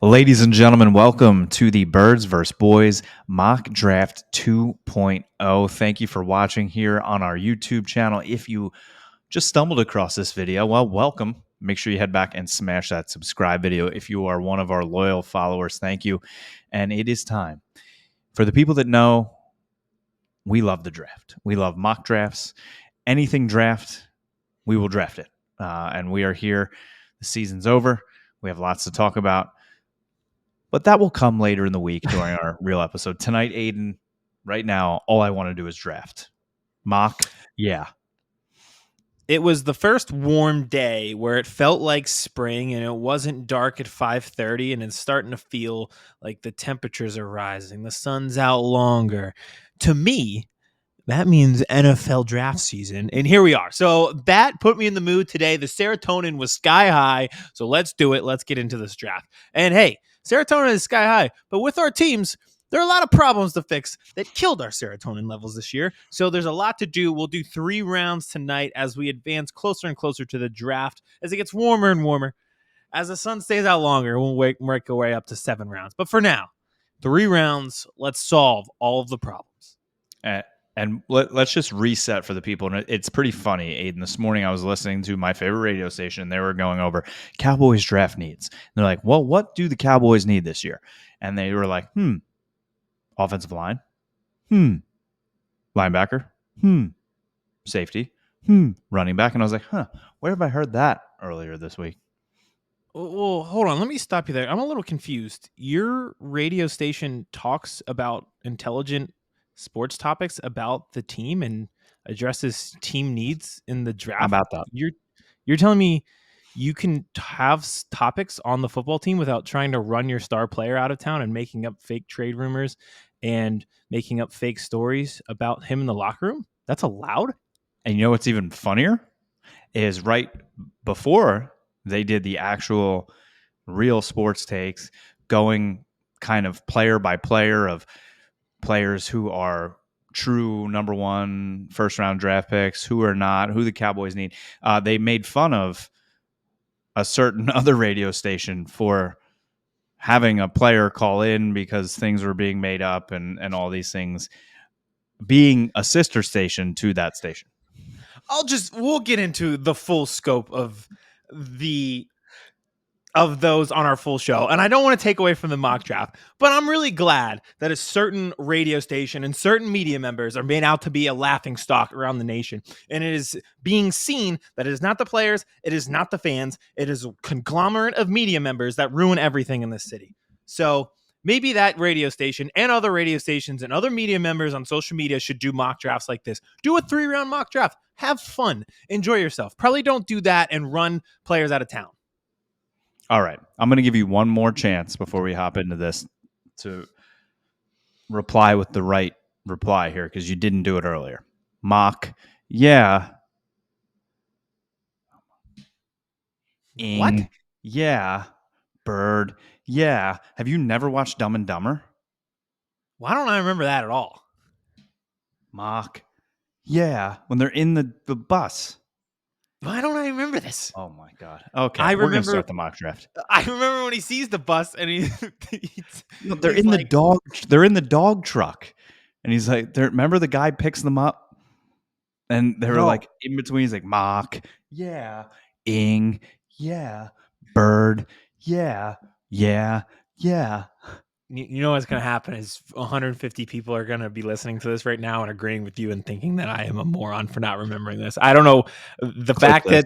Ladies and gentlemen, welcome to the Birds vs. Boys Mock Draft 2.0. Thank you for watching here on our YouTube channel. If you just stumbled across this video, well, welcome. Make sure you head back and smash that subscribe video. If you are one of our loyal followers, thank you. And it is time. For the people that know, we love the draft. We love mock drafts. Anything draft, we will draft it. And we are here. The season's over. We have lots to talk about. But that will come later in the week during our real episode. Tonight, Aidan, right now, all I want to do is draft. Mock, yeah. It was the first warm day where it felt like spring and it wasn't dark at 5:30 and it's starting to feel like the temperatures are rising. The sun's out longer. To me, that means NFL draft season. And here we are. So that put me in the mood today. The serotonin was sky high. So let's do it. Let's get into this draft. And hey, serotonin is sky high. But with our teams, there are a lot of problems to fix that killed our serotonin levels this year. So there's a lot to do. We'll do 3 rounds tonight as we advance closer and closer to the draft. As it gets warmer and warmer. As the sun stays out longer, we'll work our way up to 7 rounds. But for now, 3 rounds. Let's solve all of the problems. And let's just reset for the people. And it's pretty funny, Aidan. This morning I was listening to my favorite radio station. And they were going over Cowboys draft needs. And they're like, well, what do the Cowboys need this year? And they were like, offensive line, linebacker, safety, running back. And I was like, where have I heard that earlier this week? Well, hold on. Let me stop you there. I'm a little confused. Your radio station talks about intelligent sports topics about the team and addresses team needs in the draft. How about that? You're telling me you can have topics on the football team without trying to run your star player out of town and making up fake trade rumors and making up fake stories about him in the locker room? That's allowed? And you know what's even funnier is right before they did the actual real sports takes, going kind of player by player of players who are true number 1 first round draft picks, who are not, who the Cowboys need. They made fun of a certain other radio station for having a player call in because things were being made up and all these things, being a sister station to that station. We'll get into the full scope of those on our full show. And I don't want to take away from the mock draft, but I'm really glad that a certain radio station and certain media members are made out to be a laughing stock around the nation. And it is being seen that it is not the players, it is not the fans, it is a conglomerate of media members that ruin everything in this city. So maybe that radio station and other radio stations and other media members on social media should do mock drafts like this. Do a 3-round mock draft. Have fun. Enjoy yourself. Probably don't do that and run players out of town. All right. I'm going to give you one more chance before we hop into this to reply with the right reply here because you didn't do it earlier. Mock, yeah. Ing, What? yeah. Bird, yeah. Have you never watched Dumb and Dumber? Why don't I remember that at all? Mock, yeah. When they're in the bus. Why don't I remember this? Oh my God. Okay. I We're going to remember start the mock draft. I remember when he sees the bus and No, they're in like, they're in the dog truck. And he's like, remember the guy picks them up? And they were like in between, he's like, mock, yeah, ing, yeah, bird, yeah. You know what's going to happen is 150 people are going to be listening to this right now and agreeing with you and thinking that I am a moron for not remembering this. I don't know. The fact that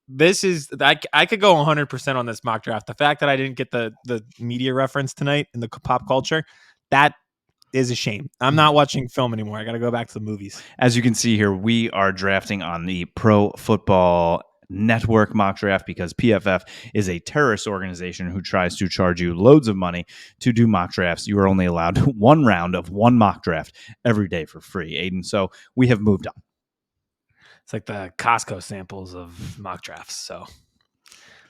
this is, I could go 100% on this mock draft. The fact that I didn't get the media reference tonight in the pop culture, that is a shame. I'm not watching film anymore. I got to go back to the movies. As you can see here, we are drafting on the Pro Football Network mock draft because PFF is a terrorist organization who tries to charge you loads of money to do mock drafts. You are only allowed 1 round of 1 mock draft every day for free, Aidan. So we have moved on. It's like the Costco samples of mock drafts. So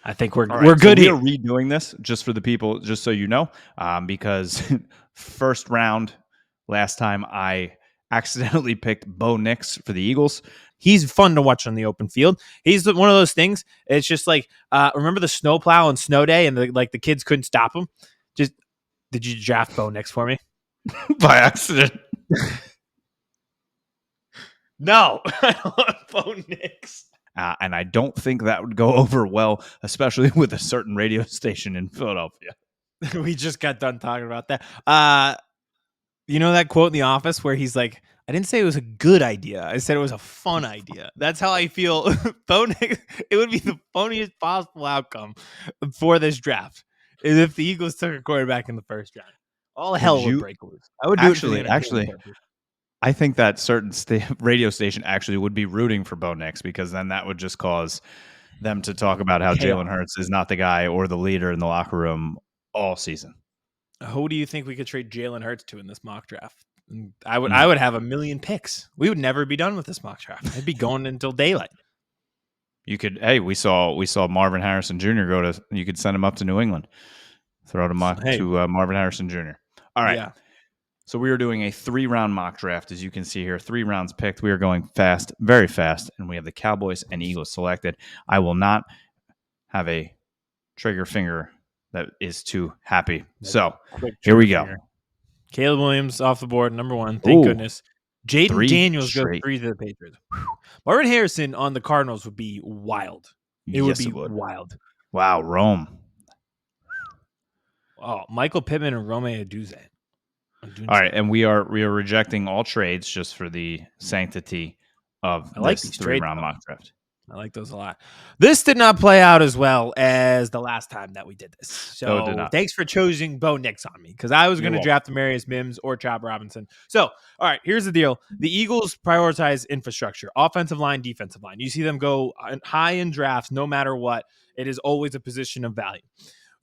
I think we're good so here. We're redoing this just for the people, just so you know, because first round last time I accidentally picked Bo Nix for the Eagles. He's fun to watch on the open field. He's one of those things. It's just like remember the snowplow on snow day, and the kids couldn't stop him. Just did you draft Bo Nix for me? By accident. No, I don't want Bo Nix. And I don't think that would go over well, especially with a certain radio station in Philadelphia. We just got done talking about that. You know that quote in The Office where he's like, I didn't say it was a good idea. I said it was a fun idea. That's how I feel. Bo Nix, it would be the funniest possible outcome for this draft is if the Eagles took a quarterback in the first round. All hell would break loose. I would do it for the entertainment purpose. I think that certain radio station actually would be rooting for Bo Nix, because then that would just cause them to talk about how Jalen Hurts is not the guy or the leader in the locker room all season. Who do you think we could trade Jalen Hurts to in this mock draft? I would have 1 million picks. We would never be done with this mock draft. I'd be going until daylight. You could, hey, we saw Marvin Harrison Jr. go to. You could send him up to New England, throw to Marvin Harrison Jr. All right. Yeah. So we are doing a 3-round mock draft, as you can see here. 3 rounds picked. We are going fast, very fast, and we have the Cowboys and Eagles selected. I will not have a trigger finger that is too happy. So here we go. Caleb Williams off the board, number 1. Thank goodness. Jaden Daniels goes 3 to the Patriots. Marvin Harrison on the Cardinals would be wild. It would be wild. Wow, Rome. Oh, Michael Pittman and Rome Odunze. All right, and we are rejecting all trades just for the sanctity of this 3-round mock draft. I like those a lot. This did not play out as well as the last time that we did this. So thanks for choosing Bo Nix on me, because I was going to draft Demarius Mims or Chop Robinson. So, all right, here's the deal. The Eagles prioritize infrastructure, offensive line, defensive line. You see them go high in drafts no matter what. It is always a position of value.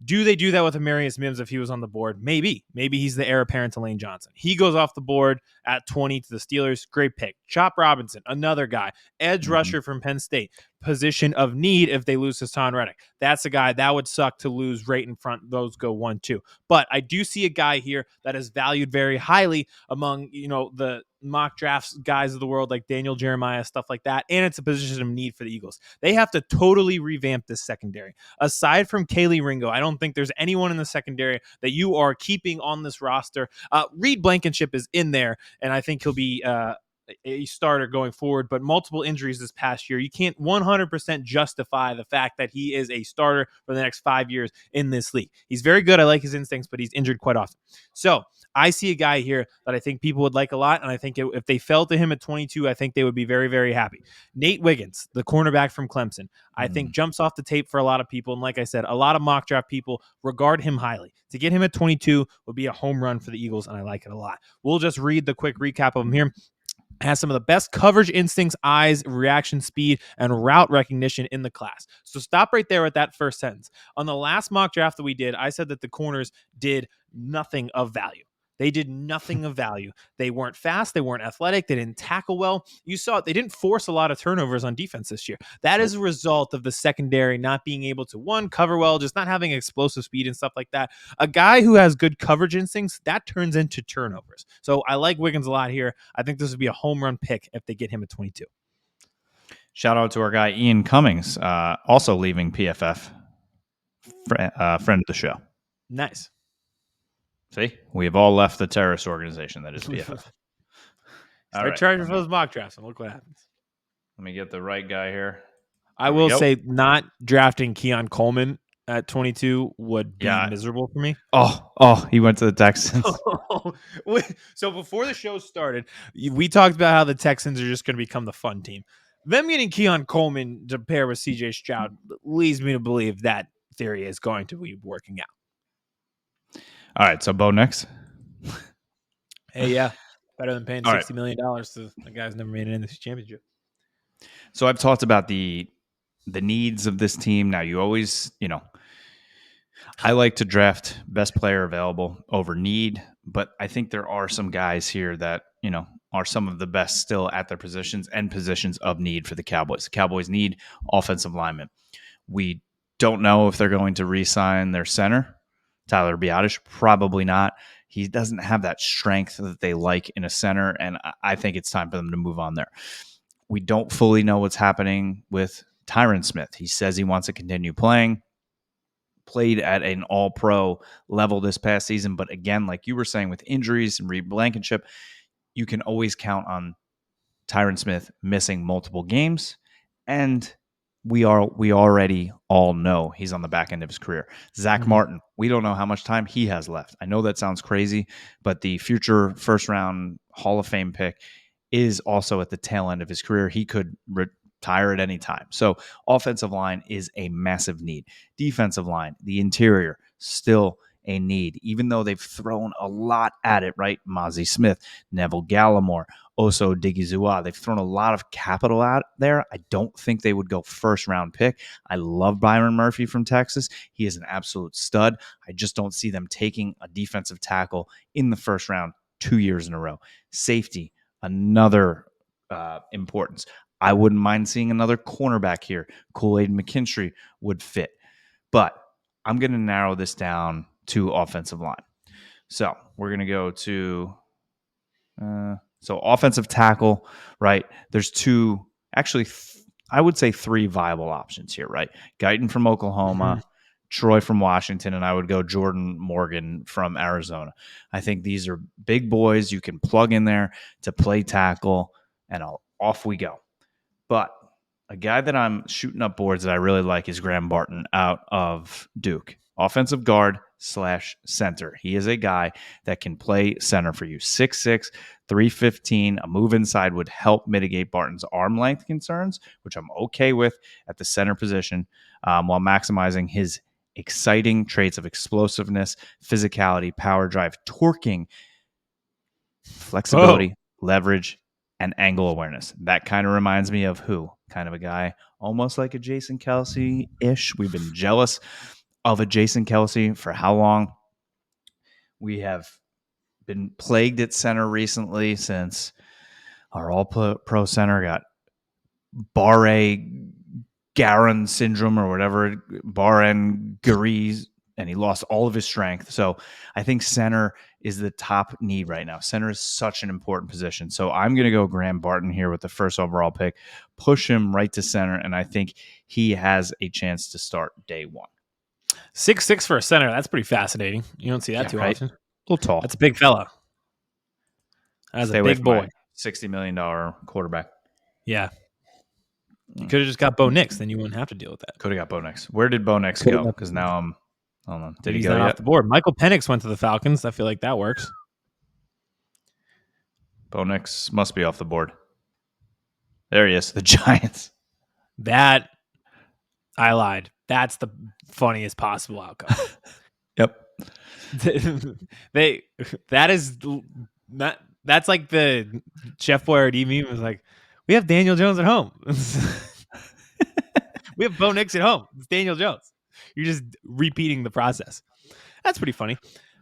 Do they do that with Demarius Mims if he was on the board? Maybe. Maybe he's the heir apparent to Lane Johnson. He goes off the board at 20 to the Steelers. Great pick. Chop Robinson, another guy. Edge rusher from Penn State. Position of need if they lose Hassan Reddick. That's a guy that would suck to lose right in front. Those go 1-2. But I do see a guy here that is valued very highly among, the mock drafts guys of the world like Daniel Jeremiah, stuff like that. And it's a position of need for the Eagles. They have to totally revamp this secondary. Aside from Kaylee Ringo, I don't think there's anyone in the secondary that you are keeping on this roster. Reed Blankenship is in there, and I think he'll be a starter going forward, but multiple injuries this past year. You can't 100% justify the fact that he is a starter for the next 5 years in this league. He's very good. I like his instincts, but he's injured quite often. So I see a guy here that I think people would like a lot, and I think if they fell to him at 22, I think they would be very, very happy. Nate Wiggins, the cornerback from Clemson, I think jumps off the tape for a lot of people, and like I said, a lot of mock draft people regard him highly. To get him at 22 would be a home run for the Eagles, and I like it a lot. We'll just read the quick recap of him here. Has some of the best coverage instincts, eyes, reaction speed, and route recognition in the class. So stop right there at that first sentence. On the last mock draft that we did, I said that the corners did nothing of value. They did nothing of value. They weren't fast. They weren't athletic. They didn't tackle well. You saw it. They didn't force a lot of turnovers on defense this year. That is a result of the secondary not being able to, one, cover well, just not having explosive speed and stuff like that. A guy who has good coverage instincts, that turns into turnovers. So I like Wiggins a lot here. I think this would be a home run pick if they get him at 22. Shout out to our guy, Ian Cummings, also leaving PFF, friend of the show. Nice. See, we have all left the terrorist organization that is PFF. Start charging for those mock drafts and look what happens. Let me get the right guy here. I will say not drafting Keon Coleman at 22 would be miserable for me. Oh, he went to the Texans. So before the show started, we talked about how the Texans are just going to become the fun team. Them getting Keon Coleman to pair with CJ Stroud leads me to believe that theory is going to be working out. All right, so Bo Nix. Hey, yeah. Better than paying $60 million to the guy who's never made an NFC championship. So I've talked about the needs of this team. Now, you always, I like to draft best player available over need, but I think there are some guys here that, are some of the best still at their positions and positions of need for the Cowboys. The Cowboys need offensive linemen. We don't know if they're going to re-sign their center. Tyler Biotish, probably not. He doesn't have that strength that they like in a center, and I think it's time for them to move on there. We don't fully know what's happening with Tyron Smith. He says he wants to continue playing, played at an all-pro level this past season, but again, like you were saying, with injuries and Reed Blankenship, you can always count on Tyron Smith missing multiple games, and we already all know he's on the back end of his career. Zach Mhm. Martin, we don't know how much time he has left. I know that sounds crazy, but the future first round Hall of Fame pick is also at the tail end of his career. He could retire at any time. So offensive line is a massive need. Defensive line, the interior, still a need, even though they've thrown a lot at it, right? Mozzie Smith, Neville Gallimore, Oso Digizua. They've thrown a lot of capital out there. I don't think they would go first round pick. I love Byron Murphy from Texas. He is an absolute stud. I just don't see them taking a defensive tackle in the first round 2 years in a row. Safety, another importance. I wouldn't mind seeing another cornerback here. Kool-Aid McKinstry would fit. But I'm going to narrow this down to offensive line. So we're going to go to offensive tackle, right? There's two, actually, I would say three viable options here, right? Guyton from Mhm. Oklahoma, Troy from Washington, and I would go Jordan Morgan from Arizona. I think these are big boys you can plug in there to play tackle, and off we go. But a guy that I'm shooting up boards that I really like is Graham Barton out of Duke. Offensive guard / center. He is a guy that can play center for you. 6'6", 315. A move inside would help mitigate Barton's arm length concerns, which I'm okay with at the center position, while maximizing his exciting traits of explosiveness, physicality, power drive, torquing, Oh, flexibility, leverage, and angle awareness. That kind of reminds me of who? Kind of a guy almost like a Jason Kelsey ish. We've been jealous of a Jason Kelsey for how long? We have been plagued at center recently since our all pro center got Barre Garin syndrome or whatever, Barren Gariz, and he lost all of his strength. So I think center is the top need right now. Center is such an important position. So I'm going to go Graham Barton here with the first overall pick, push him right to center, and I think he has a chance to start day one. 6'6" for a center. That's pretty fascinating. You don't see that Yeah, too right? A often. little That's a tall. big fella. That's a Stay away big from boy. my $60 million quarterback. Yeah. You could have just got Bo Nix, then you wouldn't have to deal with that. Could have got Bo Nix. Where did Bo Nix Could go? have got. Because now I'm, hold on. Did Maybe he he's go not off yet? the board. Michael Penix went to the Falcons. I feel like that works. Bo Nix must be off the board. There he is. The Giants. That I lied. That's the funniest possible outcome. Yep. they that is not that's like the Chef Boyardee meme was like, we have Daniel Jones at home. We have Bo Nix at home. It's Daniel Jones. You're just repeating the process. That's pretty funny.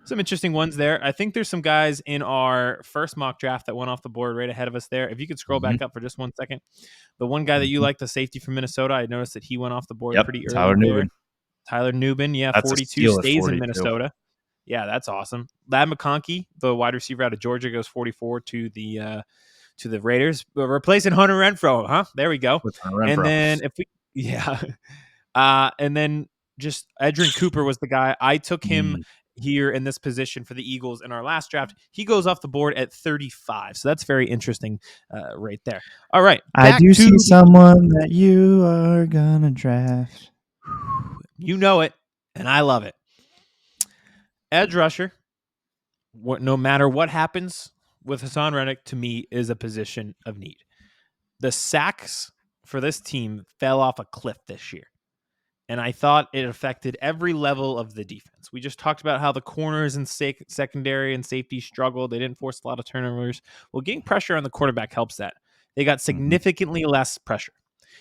Some interesting ones there. I think there's some guys in our first mock draft that went off the board right ahead of us there. If you could scroll Mm-hmm. back up for just 1 second. The one guy that you Mm-hmm. like, the safety from Minnesota, I noticed that he went off the board Yep. pretty Tyler early there. Newman. Tyler Newman, yeah, That's a 42, steal at stays in 42. Minnesota. Yeah, that's awesome. Lad McConkey, the wide receiver out of Georgia, goes 44 to the Raiders. We're replacing Hunter Renfro, huh? There we go. With And Renfro. then if we, yeah, and then just Edrin Cooper was the guy. I took him Mm. here in this position for the Eagles in our last draft. He goes off the board at 35, so that's very interesting, right there. All right, I back do to see the, someone that you are gonna draft. you know it, and I love it. Edge rusher. No matter what happens with Hassan Reddick, to me is a position of need. The sacks for this team fell off a cliff this year. And I thought it affected every level of the defense. We just talked about how the corners and secondary and safety struggled. They didn't force a lot of turnovers. Well, getting pressure on the quarterback helps that. They got Mm-hmm. significantly less pressure.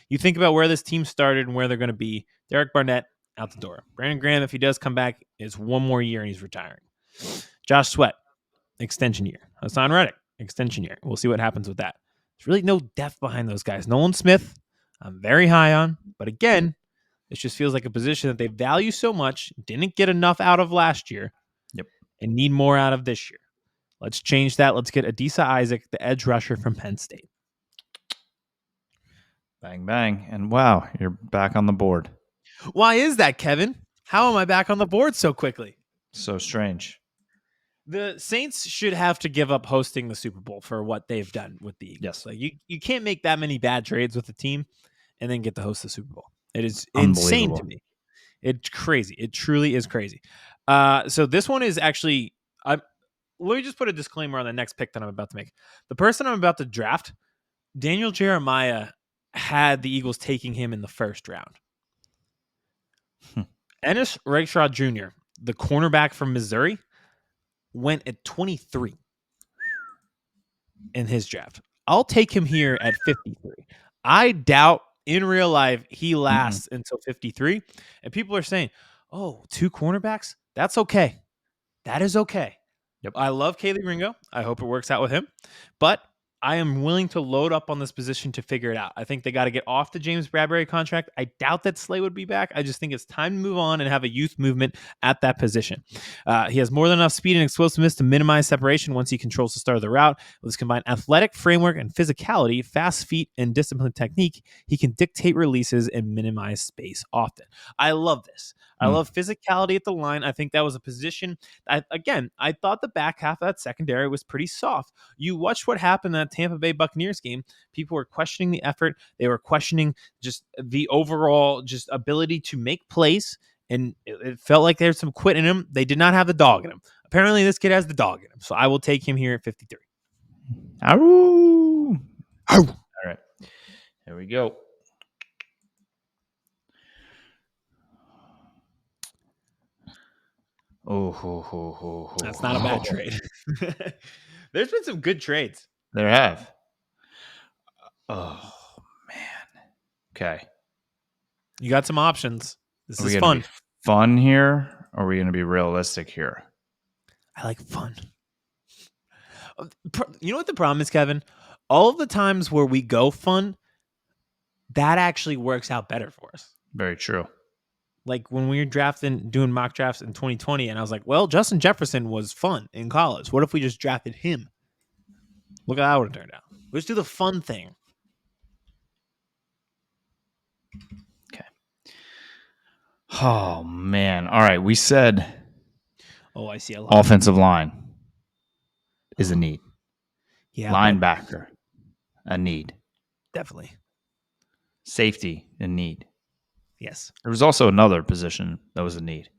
You think about where this team started and where they're going to be. Derek Barnett out the door. Brandon Graham, if he does come back, is one more year and he's retiring. Josh Sweat, extension year. Hassan Reddick, extension year. We'll see what happens with that. There's really no depth behind those guys. Nolan Smith, I'm very high on, but again, It just feels like a position that they value so much, didn't get enough out of last year, Yep. and need more out of this year. Let's change that. Let's get Adisa Isaac, the edge rusher from Penn State. Bang, bang. And wow, you're back on the board. Why is that, Kevin? How am I back on the board so quickly? So strange. The Saints should have to give up hosting the Super Bowl for what they've done with the Eagles. Yes. Like you can't make that many bad trades with the team and then get to host the Super Bowl. It is insane to me. It's crazy. It truly is crazy. So this one is actually. Let me just put a disclaimer on the next pick that I'm about to make. The person I'm about to draft, Daniel Jeremiah, had the Eagles taking him in the first round. Ennis Rakestraw Jr., the cornerback from Missouri, went at 23 in his draft. I'll take him here at 53. I doubt in real life he lasts until 53. And people are saying, oh, 2 cornerbacks? That's okay. That is okay. Yep. I love Kaylee Ringo. I hope it works out with him. But I am willing to load up on this position to figure it out. I think they got to get off the James Bradbury contract. I doubt that Slay would be back. I just think it's time to move on and have a youth movement at that position. He has more than enough speed and explosiveness to minimize separation once he controls the start of the route. With his combined athletic framework and physicality, fast feet, and disciplined technique, he can dictate releases and minimize space often. I love this. I love physicality at the line. I think that was a position. I thought the back half of that secondary was pretty soft. You watched what happened in that Tampa Bay Buccaneers game. People were questioning the effort. They were questioning just the overall just ability to make plays. And it felt like there's some quit in him. They did not have the dog in him. Apparently, this kid has the dog in him. So I will take him here at 53. Ow. All right. Here we go. That's not a bad trade. There's been some good trades. There have. Oh, man. Okay. You got some options. This Are we is gonna fun. be fun here, or are we going to be realistic here? I like fun. You know what the problem is, Kevin? All of the times where we go fun, that actually works out better for us. Very true. Like when we were doing mock drafts in 2020, and I was like, well, Justin Jefferson was fun in college. What if we just drafted him? Look how that would have turned out. Let's do the fun thing. Okay. Oh, man. All right. We said I see a lot. Offensive line is a need. Yeah. Linebacker, a need. Definitely. Safety, a need. Yes. There was also another position that was a need.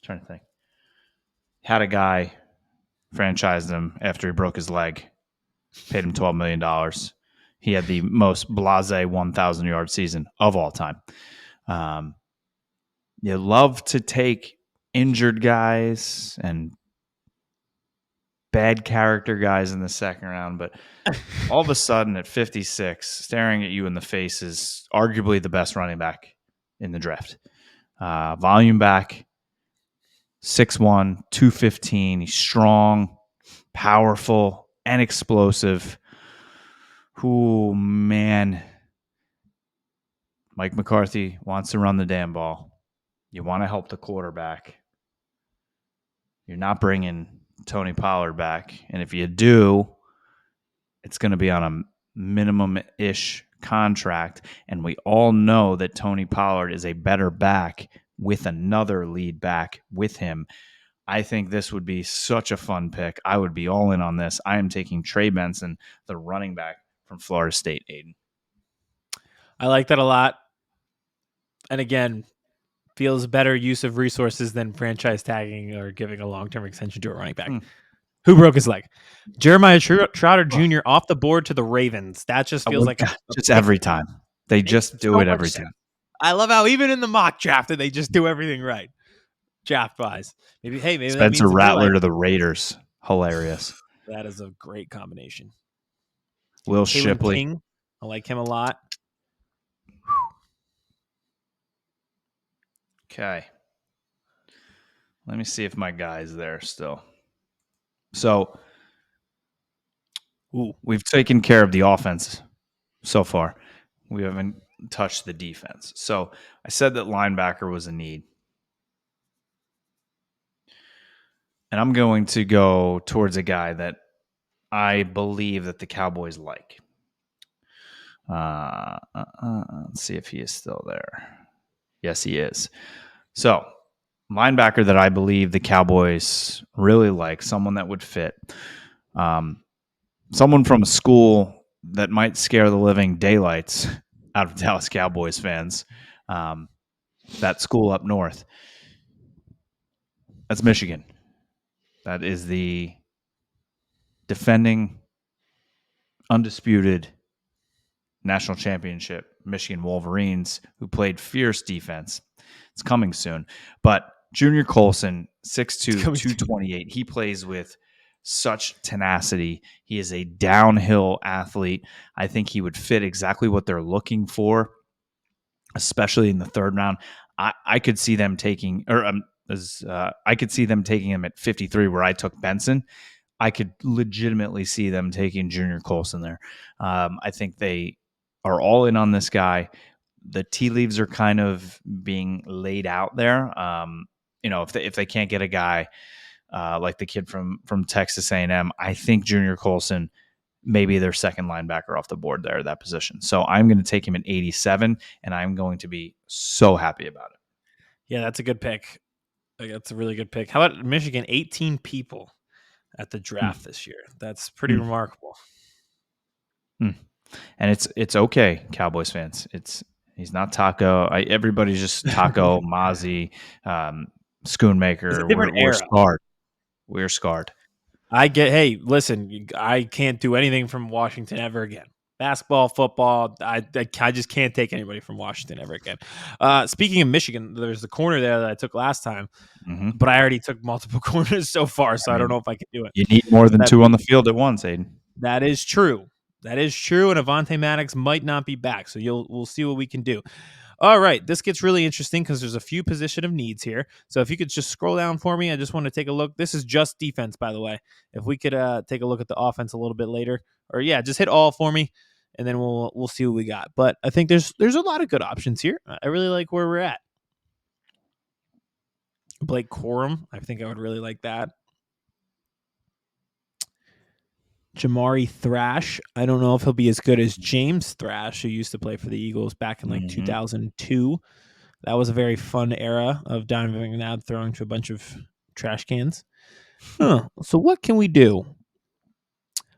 Trying to think. Had a guy, franchised him after he broke his leg, paid him $12 million. He had the most blasé 1,000-yard season of all time. You love to take injured guys and bad character guys in the second round, but all of a sudden at 56, staring at you in the face is arguably the best running back in the draft. Volume back, 6'1", 215. He's strong, powerful, and explosive. Ooh, man. Mike McCarthy wants to run the damn ball. You want to help the quarterback. You're not bringing Tony Pollard back. And if you do, it's going to be on a minimum-ish contract. And we all know that Tony Pollard is a better back with another lead back with him. I think this would be such a fun pick. I would be all in on this. I am taking Trey Benson, the running back from Florida State, Aidan. I like that a lot. And again, feels better use of resources than franchise tagging or giving a long-term extension to a running back. Who broke his leg? Jeremiah Trotter Jr. off the board to the Ravens. That just feels like just every time. They just do it every time. I love how even in the mock draft they just do everything right. Draft wise. Maybe Spencer that means Rattler to the Raiders. Hilarious. That is a great combination. Will Caleb Shipley. King, I like him a lot. Okay. Let me see if my guy's there still. So we've taken care of the offense so far. We haven't touch the defense. So I said that linebacker was a need. And I'm going to go towards a guy that I believe that the Cowboys like. Let's see if he is still there. Yes, he is. So, linebacker that I believe the Cowboys really like, someone that would fit. Someone from a school that might scare the living daylights out of Dallas Cowboys fans. That school up north. That's Michigan. That is the defending, undisputed national championship Michigan Wolverines, who played fierce defense. It's coming soon. But Junior Colson, 6'2", 228, he plays with such tenacity. He is a downhill athlete. I think he would fit exactly what they're looking for, especially in the third round. I could see them taking, I could see them taking him at 53, where I took Benson. I could legitimately see them taking Junior Colson there. I think they are all in on this guy. The tea leaves are kind of being laid out there. If they can't get a guy like the kid from Texas A&M, I think Junior Colson may be their second linebacker off the board there at that position. So I'm going to take him at 87, and I'm going to be so happy about it. Yeah, that's a good pick. That's a really good pick. How about Michigan? 18 people at the draft this year. That's pretty remarkable. And it's okay, Cowboys fans. He's not Taco. Everybody's just Taco, Mozzie, It's a Schoonmaker. different We're era. scarred. We're scarred. Hey, listen, I can't do anything from Washington ever again. Basketball, football, I just can't take anybody from Washington ever again. Speaking of Michigan, there's the corner there that I took last time, but I already took multiple corners so far, so I don't know if I can do it. You need more than That two on the field at once, Aidan. That is true. That is true, and Avonte Maddox might not be back, so we'll see what we can do. All right, this gets really interesting because there's a few position of needs here. So if you could just scroll down for me, I just want to take a look. This is just defense, by the way. If we could take a look at the offense a little bit later, or just hit all for me, and then we'll see what we got. But I think there's a lot of good options here. I really like where we're at. Blake Corum, I think I would really like that. Jamari Thrash. I don't know if he'll be as good as James Thrash, who used to play for the Eagles back in 2002. That was a very fun era of diving out, throwing to a bunch of trash cans. So what can we do?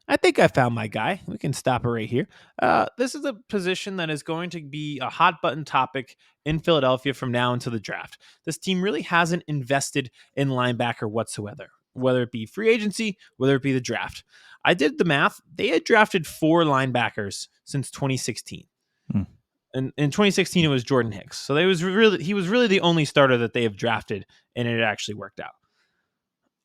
I think I found my guy. We can stop it right here. This is a position that is going to be a hot button topic in Philadelphia from now until the draft. This team really hasn't invested in linebacker whatsoever, whether it be free agency, whether it be the draft. I did the math. They had drafted 4 linebackers since 2016. And in 2016, it was Jordan Hicks. So he was really the only starter that they have drafted, and it actually worked out.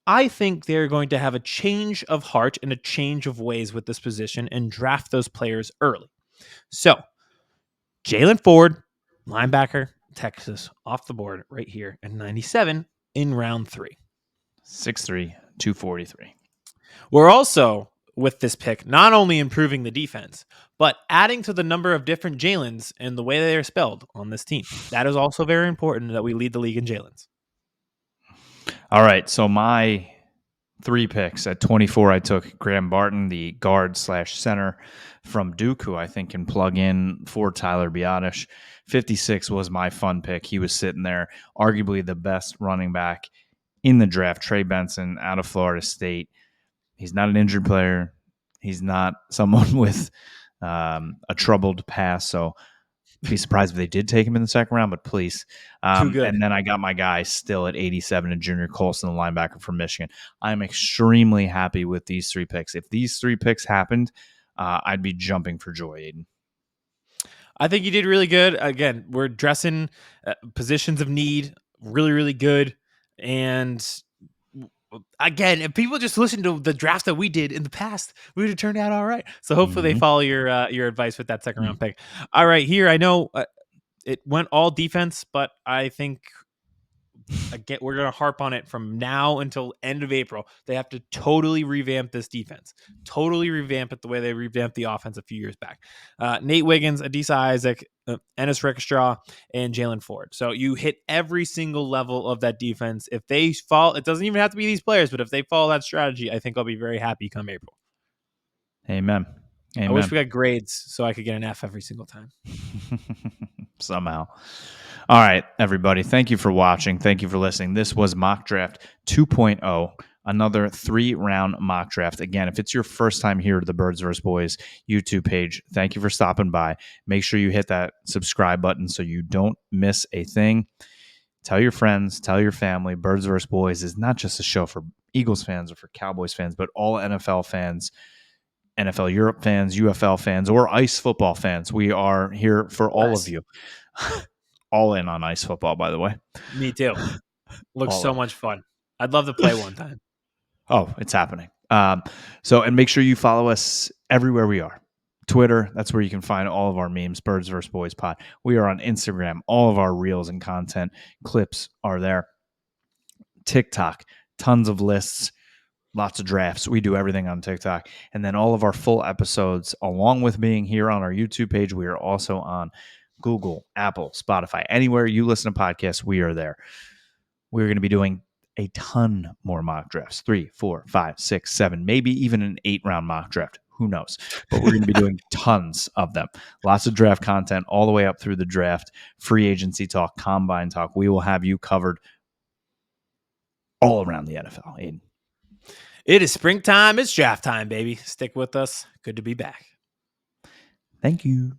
I think they're going to have a change of heart and a change of ways with this position and draft those players early. So, Jalen Ford, linebacker, Texas, off the board right here at 97 in round 3. 6'3", 243. We're also, with this pick, not only improving the defense, but adding to the number of different Jalens and the way they are spelled on this team. That is also very important that we lead the league in Jalens. All right, so my 3 picks. At 24, I took Graham Barton, the guard/center from Duke, who I think can plug in for Tyler Biotish. 56 was my fun pick. He was sitting there, arguably the best running back in the draft. Trey Benson out of Florida State. He's not an injured player. He's not someone with a troubled past. So be surprised if they did take him in the second round, but please. Too good. And then I got my guy still at 87 and Junior Colson, the linebacker from Michigan. I'm extremely happy with these 3 picks. If these 3 picks happened, I'd be jumping for joy, Aidan. I think you did really good. Again, we're addressing positions of need really, really good. And again, if people just listen to the drafts that we did in the past, we would have turned out all right. So hopefully they follow your advice with that second round pick. All right, here I know it went all defense, but I think Again, we're going to harp on it from now until end of April. They have to totally revamp this defense, totally revamp it the way they revamped the offense a few years back. Nate Wiggins, Adisa Isaac, Ennis Rickestraw, and Jalen Ford. So you hit every single level of that defense. If they fall, it doesn't even have to be these players, but if they follow that strategy, I think I'll be very happy come April. Amen. I wish Amen. we got grades so I could get an F every single time. Somehow. All right, everybody. Thank you for watching. Thank you for listening. This was Mock Draft 2.0, another 3-round mock draft. Again, if it's your first time here to the Birds vs. Boys YouTube page, thank you for stopping by. Make sure you hit that subscribe button so you don't miss a thing. Tell your friends, tell your family. Birds vs. Boys is not just a show for Eagles fans or for Cowboys fans, but all NFL fans, NFL Europe fans, UFL fans, or ice football fans. We are here for all of Yes. you. All in on ice football, by the way. Me too. Looks All so in. much fun. I'd love to play one time. Oh, it's happening. And make sure you follow us everywhere we are. Twitter, that's where you can find all of our memes, Birds vs. Boys Pod. We are on Instagram. All of our reels and content clips are there. TikTok, tons of lists, lots of drafts. We do everything on TikTok. And then all of our full episodes, along with being here on our YouTube page, we are also on Google, Apple, Spotify. Anywhere you listen to podcasts, we are there. We're going to be doing a ton more mock drafts 3, 4, 5, 6, 7, maybe even an 8-round mock draft. Who knows? But we're going to be doing tons of them. Lots of draft content all the way up through the draft, free agency talk, combine talk. We will have you covered all around the NFL. Aidan. It is springtime. It's draft time, baby. Stick with us. Good to be back. Thank you.